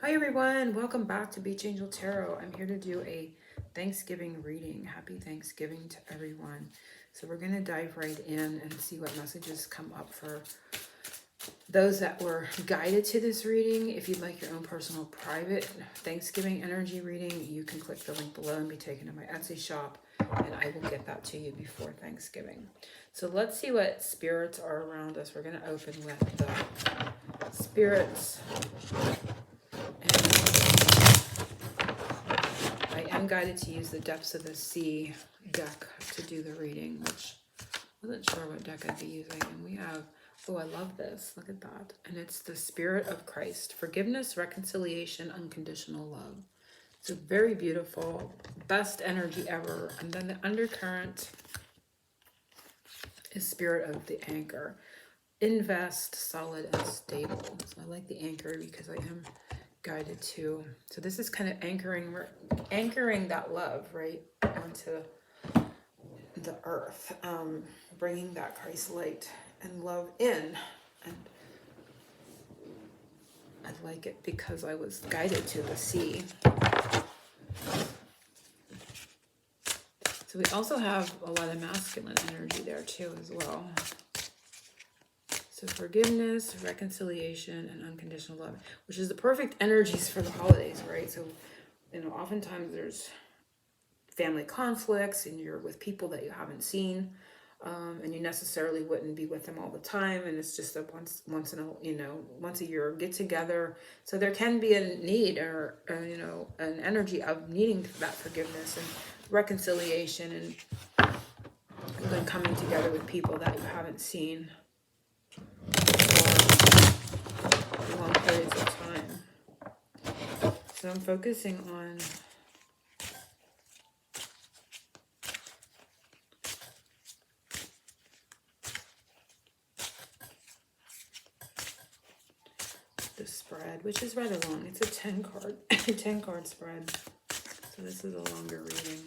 Hi everyone, welcome back to Beach Angel Tarot. I'm here to do a Thanksgiving reading. Happy Thanksgiving to everyone. So we're going to dive right in and see what messages come up for those that were guided to this reading. If you'd like your own personal private Thanksgiving energy reading, you can click the link below and be taken to my Etsy shop, and I will get that to you before Thanksgiving. So let's see what spirits are around us. We're going to open with the spirits. I am guided to use the Depths of the Sea deck to do the reading, which I wasn't sure what deck I'd be using. And we have, oh, I love this. Look at that. And it's the Spirit of Christ. Forgiveness, reconciliation, unconditional love. So very beautiful. Best energy ever. And then the undercurrent is Spirit of the Anchor. Invest, solid, and stable. So I like the anchor because I am guided to. So this is kind of anchoring that love right onto the earth, bringing that Christ light and love in. And I like it because I was guided to the sea. So we also have a lot of masculine energy there too as well. So forgiveness, reconciliation, and unconditional love, which is the perfect energies for the holidays, right? So, oftentimes there's family conflicts and you're with people that you haven't seen, and you necessarily wouldn't be with them all the time, and it's just a once a year get together. So there can be a need or an energy of needing that forgiveness and reconciliation and then coming together with people that you haven't seen for long periods of time. So I'm focusing on the spread, which is rather long. It's a 10 card, 10 card spread. So this is a longer reading.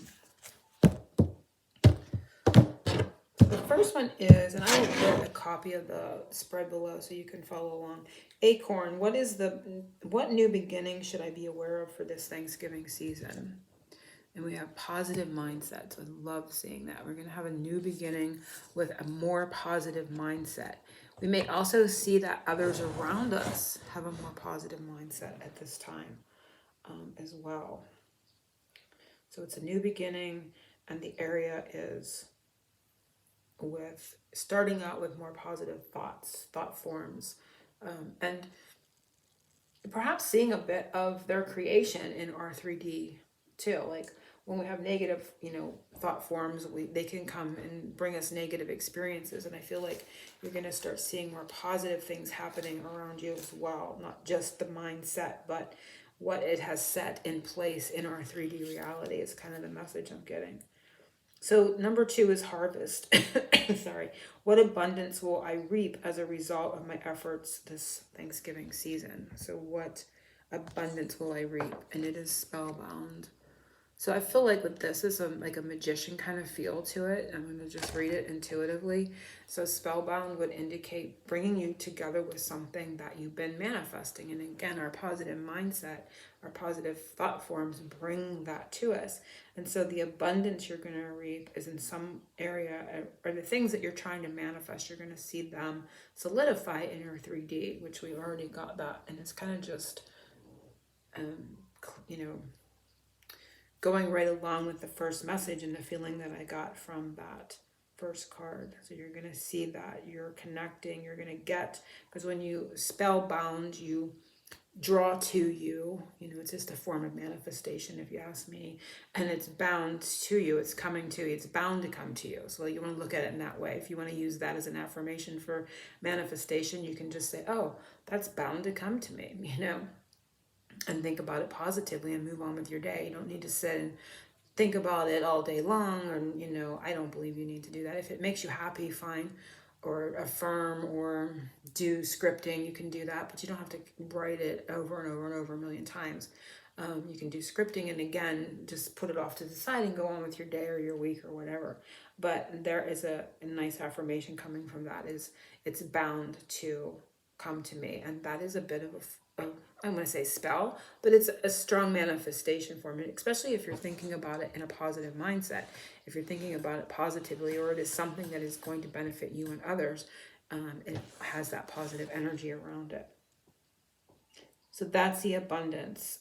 The first one is, and I will put a copy of the spread below so you can follow along. Acorn, what new beginning should I be aware of for this Thanksgiving season? And we have positive mindset. So I love seeing that. We're going to have a new beginning with a more positive mindset. We may also see that others around us have a more positive mindset at this time as well. So it's a new beginning, and the area is with starting out with more positive thought forms, and perhaps seeing a bit of their creation in our 3D too. Like when we have negative, thought forms, they can come and bring us negative experiences. And I feel like you're going to start seeing more positive things happening around you as well. Not just the mindset, but what it has set in place in our 3D reality is kind of the message I'm getting. So number 2 is harvest. Sorry. What abundance will I reap as a result of my efforts this Thanksgiving season? So what abundance will I reap? And it is spellbound. So I feel like with this is like a magician kind of feel to it. I'm going to just read it intuitively. So spellbound would indicate bringing you together with something that you've been manifesting. And again, our positive mindset, our positive thought forms bring that to us. And so the abundance you're going to reap is in some area, or the things that you're trying to manifest, you're going to see them solidify in your 3D, which we already got that. And it's kind of just, going right along with the first message and the feeling that I got from that first card. So you're going to see that you're connecting, you're going to get, because when you spellbound, you draw to you, it's just a form of manifestation if you ask me, and it's bound to you, it's coming to you, it's bound to come to you. So you want to look at it in that way. If you want to use that as an affirmation for manifestation, you can just say, oh, that's bound to come to me, and think about it positively and move on with your day. You don't need to sit and think about it all day long, or I don't believe you need to do that. If it makes you happy, fine. Or affirm or do scripting, you can do that, but you don't have to write it over and over and over a million times. You can do scripting, and again, just put it off to the side and go on with your day or your week or whatever. But there is a nice affirmation coming from that, is it's bound to come to me. And that is a bit of I'm going to say spell, but it's a strong manifestation for me, especially if you're thinking about it in a positive mindset. If you're thinking about it positively, or it is something that is going to benefit you and others, it has that positive energy around it. So that's the abundance,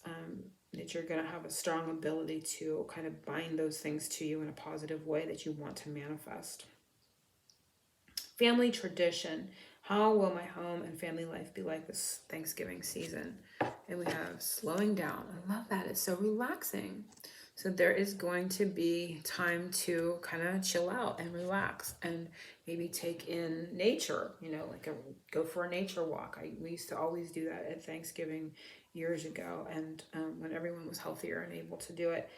that you're going to have a strong ability to kind of bind those things to you in a positive way that you want to manifest. Family tradition. How will my home and family life be like this Thanksgiving season? And we have slowing down. I love that. It's so relaxing. So there is going to be time to kind of chill out and relax and maybe take in nature, like go for a nature walk. We used to always do that at Thanksgiving years ago, and when everyone was healthier and able to do it.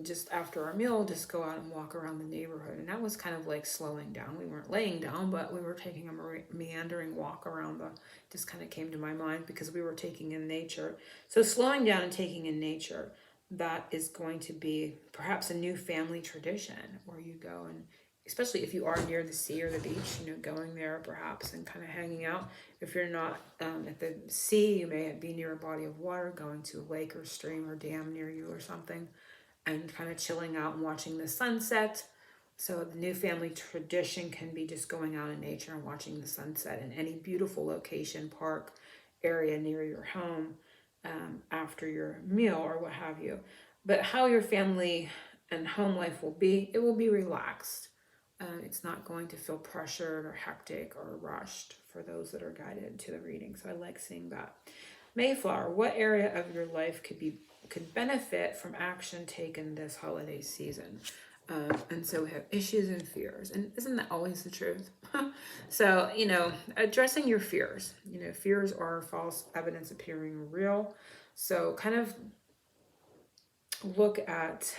Just after our meal, just go out and walk around the neighborhood. And that was kind of like slowing down. We weren't laying down, but we were taking a meandering walk around just kind of came to my mind because we were taking in nature. So slowing down and taking in nature, that is going to be perhaps a new family tradition where you go, and especially if you are near the sea or the beach, going there perhaps and kind of hanging out. If you're not at the sea, you may be near a body of water, going to a lake or stream or dam near you or something, and kind of chilling out and watching the sunset. So the new family tradition can be just going out in nature and watching the sunset in any beautiful location, park, area near your home, after your meal or what have you. But how your family and home life will be, it will be relaxed. It's not going to feel pressured or hectic or rushed for those that are guided to the reading. So I like seeing that. Mayflower, what area of your life could benefit from action taken this holiday season? And so we have issues and fears, and isn't that always the truth? So addressing your fears. Fears are false evidence appearing real. So kind of look at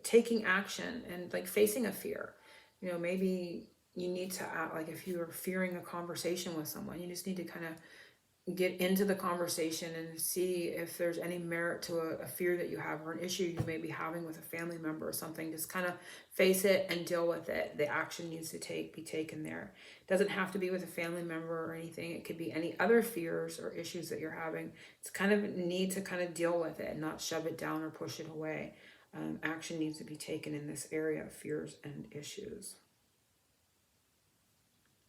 taking action and like facing a fear. Maybe you need to act, like if you are fearing a conversation with someone, you just need to kind of get into the conversation and see if there's any merit to a fear that you have or an issue you may be having with a family member or something. Just kind of face it and deal with it. The action needs to be taken there. It doesn't have to be with a family member or anything. It could be any other fears or issues that you're having. It's kind of need to kind of deal with it and not shove it down or push it away. Action needs to be taken in this area of fears and issues.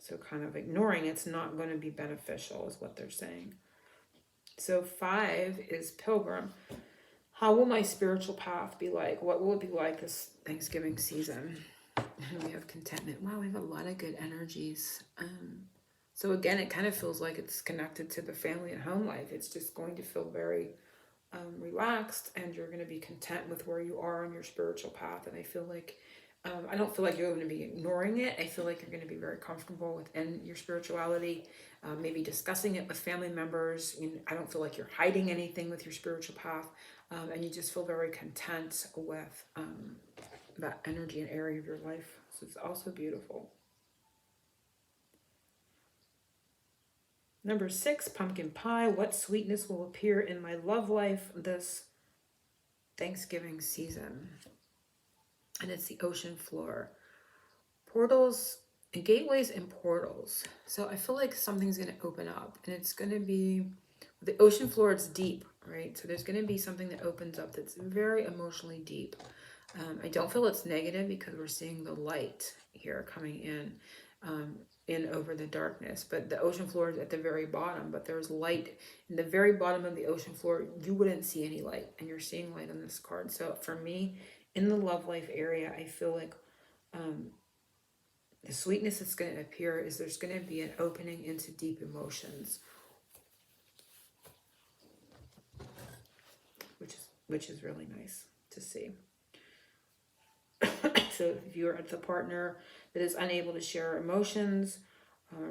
So kind of ignoring it's not going to be beneficial is what they're saying. So 5 is Pilgrim. How will my spiritual path be like? What will it be like this Thanksgiving season? And we have contentment. Wow, we have a lot of good energies. So again, it kind of feels like it's connected to the family and home life. It's just going to feel very relaxed, and you're going to be content with where you are on your spiritual path. And I feel like I don't feel like you're going to be ignoring it. I feel like you're going to be very comfortable within your spirituality, maybe discussing it with family members. I don't feel like you're hiding anything with your spiritual path, and you just feel very content with that energy and area of your life. So it's also beautiful. Number 6, pumpkin pie. What sweetness will appear in my love life this Thanksgiving season? And it's the ocean floor. Portals and gateways and portals. So I feel like something's going to open up, and it's going to be the ocean floor. It's deep, right? So there's going to be something that opens up that's very emotionally deep. I don't feel it's negative because we're seeing the light here coming in over the darkness, but the ocean floor is at the very bottom, but there's light in the very bottom of the ocean floor. You wouldn't see any light, and you're seeing light on this card. So for me, in the love life area, I feel like the sweetness that's going to appear is there's going to be an opening into deep emotions, which is really nice to see. So if you're the partner that is unable to share emotions,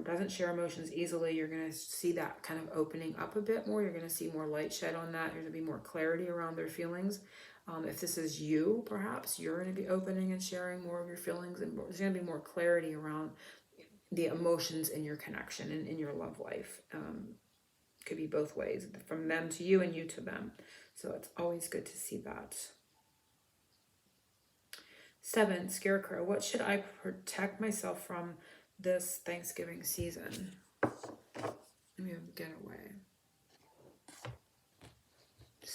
doesn't share emotions easily, you're going to see that kind of opening up a bit more. You're going to see more light shed on that. There's going to be more clarity around their feelings. If this is you, perhaps you're going to be opening and sharing more of your feelings, and there's going to be more clarity around the emotions in your connection and in your love life. Could be both ways, from them to you and you to them. So it's always good to see that. 7, Scarecrow. What should I protect myself from this Thanksgiving season? Let me get away.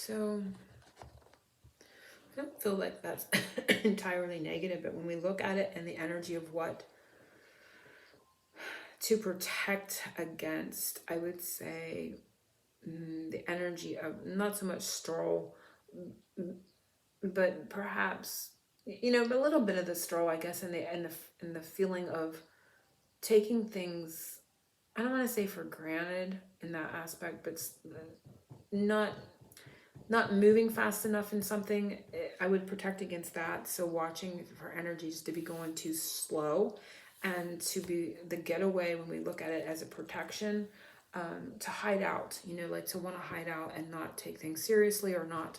So I don't feel like that's entirely negative, but when we look at it and the energy of what to protect against, I would say the energy of not so much stroll, but perhaps a little bit of the stroll, I guess, in the feeling of taking things. I don't want to say for granted in that aspect, but not not moving fast enough in something. I would protect against that. So watching for energies to be going too slow, and to be the getaway when we look at it as a protection, to hide out, like to want to hide out and not take things seriously, or not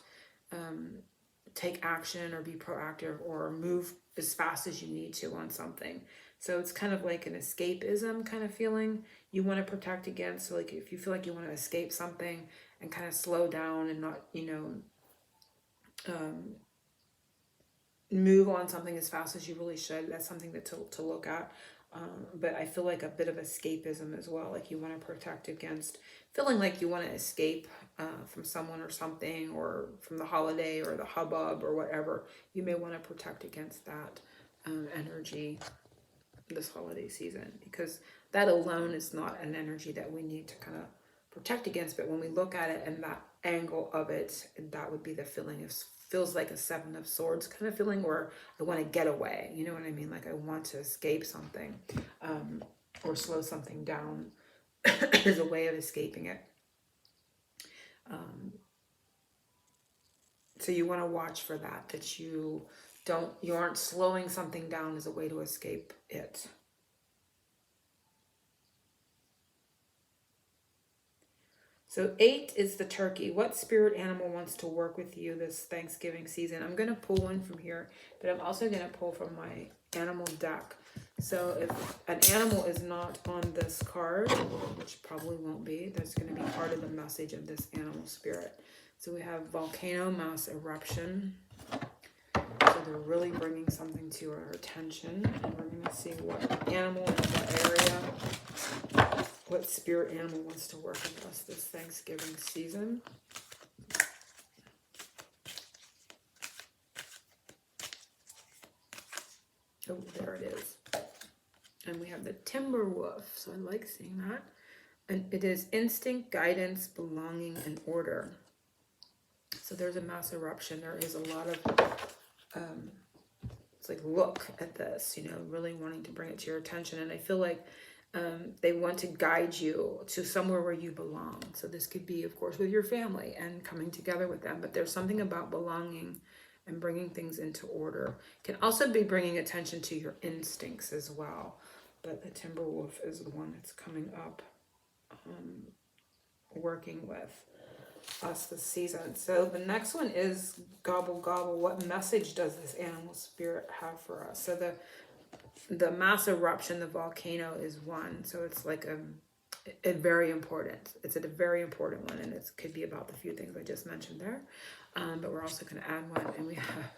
take action or be proactive or move as fast as you need to on something. So it's kind of like an escapism kind of feeling you want to protect against. So like if you feel like you want to escape something and kind of slow down and not, move on something as fast as you really should, that's something to look at. But I feel like a bit of escapism as well. Like you want to protect against feeling like you want to escape from someone or something, or from the holiday or the hubbub or whatever. You may want to protect against that energy this holiday season, because that alone is not an energy that we need to kind of protect against. But when we look at it and that angle of it, that would be the feeling. It feels like a Seven of Swords kind of feeling, where I want to get away, you know what I mean? Like I want to escape something, or slow something down as a way of escaping it. So you want to watch for that you aren't slowing something down as a way to escape it. So 8 is the turkey. What spirit animal wants to work with you this Thanksgiving season? I'm going to pull one from here, but I'm also going to pull from my animal deck. So if an animal is not on this card, which probably won't be, that's going to be part of the message of this animal spirit. So we have volcano, mass eruption. So they're really bringing something to our attention. And we're going to see what animal in what area, what spirit animal wants to work with us this Thanksgiving season. Oh, there it is. And we have the timber wolf. So I like seeing that. And it is instinct, guidance, belonging, and order. So there's a mass eruption. There is a lot of, it's like, look at this, really wanting to bring it to your attention. And I feel like they want to guide you to somewhere where you belong. So this could be, of course, with your family and coming together with them. But there's something about belonging and bringing things into order. Can also be bringing attention to your instincts as well. But the timber wolf is the one that's coming up, working with us this season. So the next one is gobble gobble. What message does this animal spirit have for us? So the mass eruption, the volcano, is one. So it's like a very important. It's a very important one, and it could be about the few things I just mentioned there. But we're also going to add one, and we have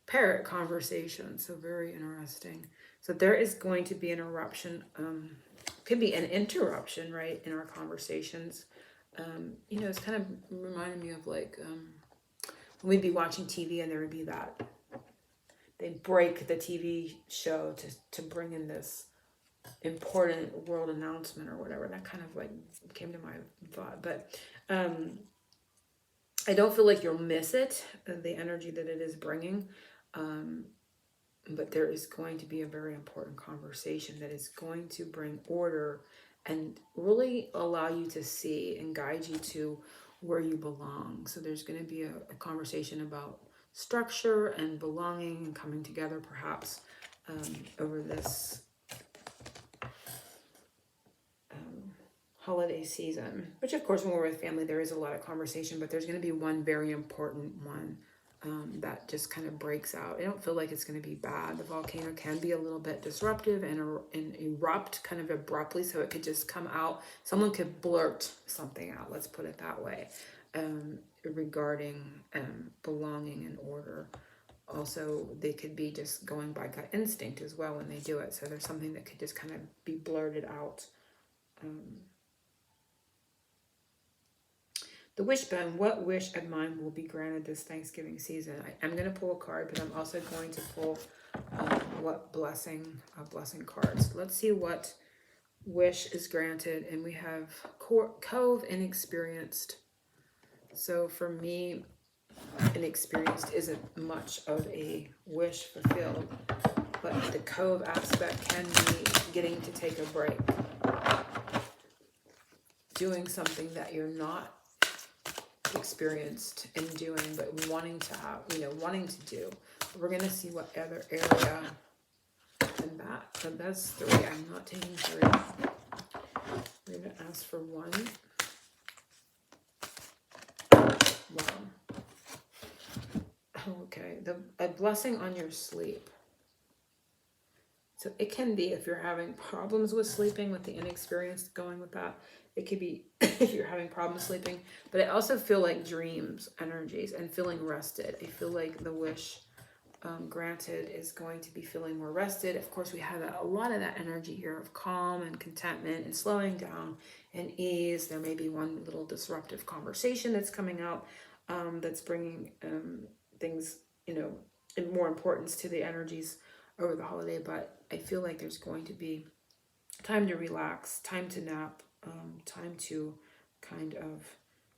parrot conversation. So very interesting. So there is going to be an eruption. Could be an interruption, right, in our conversations. It's kind of reminding me of like when we'd be watching TV and there would be that. They'd break the TV show to bring in this important world announcement or whatever. That kind of like came to my thought. But I don't feel like you'll miss it, the energy that it is bringing. But there is going to be a very important conversation that is going to bring order and really allow you to see and guide you to where you belong. So there's going to be a conversation about structure and belonging and coming together, perhaps, over this holiday season. Which, of course, when we're with family, there is a lot of conversation, but there's going to be one very important one that just kind of breaks out. I don't feel like it's going to be bad. The volcano can be a little bit disruptive and erupt kind of abruptly, so it could just come out. Someone could blurt something out, let's put it that way, regarding belonging and order. Also, they could be just going by gut instinct as well when they do it. So there's something that could just kind of be blurted out. The wishbone, what wish of mine will be granted this Thanksgiving season? I'm going to pull a card, but I'm also going to pull what blessing cards. Let's see what wish is granted. And we have Cove, inexperienced. So for me, inexperienced isn't much of a wish fulfilled, but the Cove aspect can be getting to take a break, doing something that you're not experienced in doing, but wanting to have, wanting to do. We're going to see what other area than that. So that's 3. I'm not taking 3. We're going to ask for 1. Wow. Okay. A blessing on your sleep. So it can be if you're having problems with sleeping, with the inexperienced going with that. It could be if you're having problems sleeping. But I also feel like dreams, energies, and feeling rested. I feel like the wish granted is going to be feeling more rested. Of course, we have a lot of that energy here of calm and contentment and slowing down and ease. There may be one little disruptive conversation that's coming out that's bringing things, and more importance to the energies over the holiday. But I feel like there's going to be time to relax, time to nap, time to kind of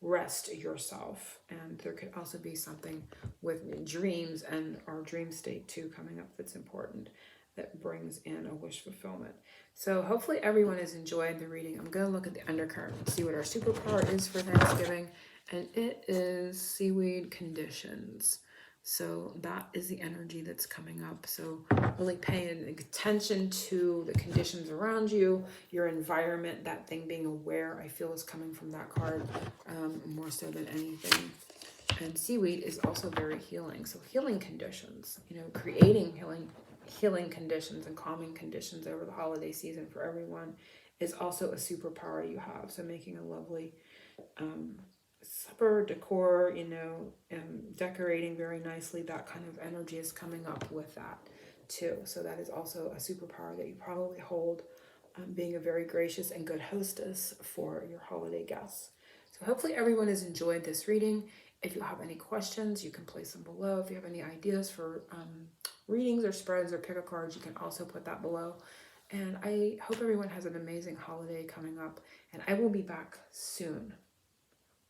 rest yourself. And there could also be something with dreams and our dream state too coming up that's important, that brings in a wish fulfillment. So hopefully everyone has enjoyed the reading. I'm going to look at the undercurrent and see what our superpower is for Thanksgiving, and it is seaweed conditions. So that is the energy that's coming up. So really paying attention to the conditions around you, your environment, that thing being aware, I feel is coming from that card more so than anything. And seaweed is also very healing. So healing conditions, creating healing conditions and calming conditions over the holiday season for everyone is also a superpower you have. So making a lovely supper decor, decorating very nicely, that kind of energy is coming up with that too. So that is also a superpower that you probably hold, being a very gracious and good hostess for your holiday guests. So hopefully everyone has enjoyed this reading. If you have any questions, you can place them below. If you have any ideas for readings or spreads or pick a card, you can also put that below. And I hope everyone has an amazing holiday coming up. And I will be back soon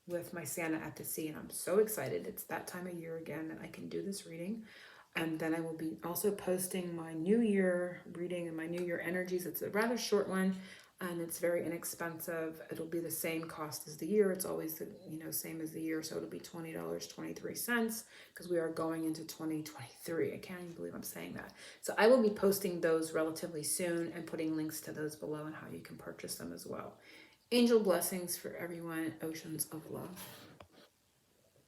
with my Santa at the Sea, and I'm so excited. It's that time of year again that I can do this reading. And then I will be also posting my New Year reading and my New Year energies. It's a rather short one, and it's very inexpensive. It'll be the same cost as the year. It's always the same as the year, so it'll be $20.23 because we are going into 2023. I can't even believe I'm saying that. So I will be posting those relatively soon and putting links to those below and how you can purchase them as well. Angel blessings for everyone. Oceans of love.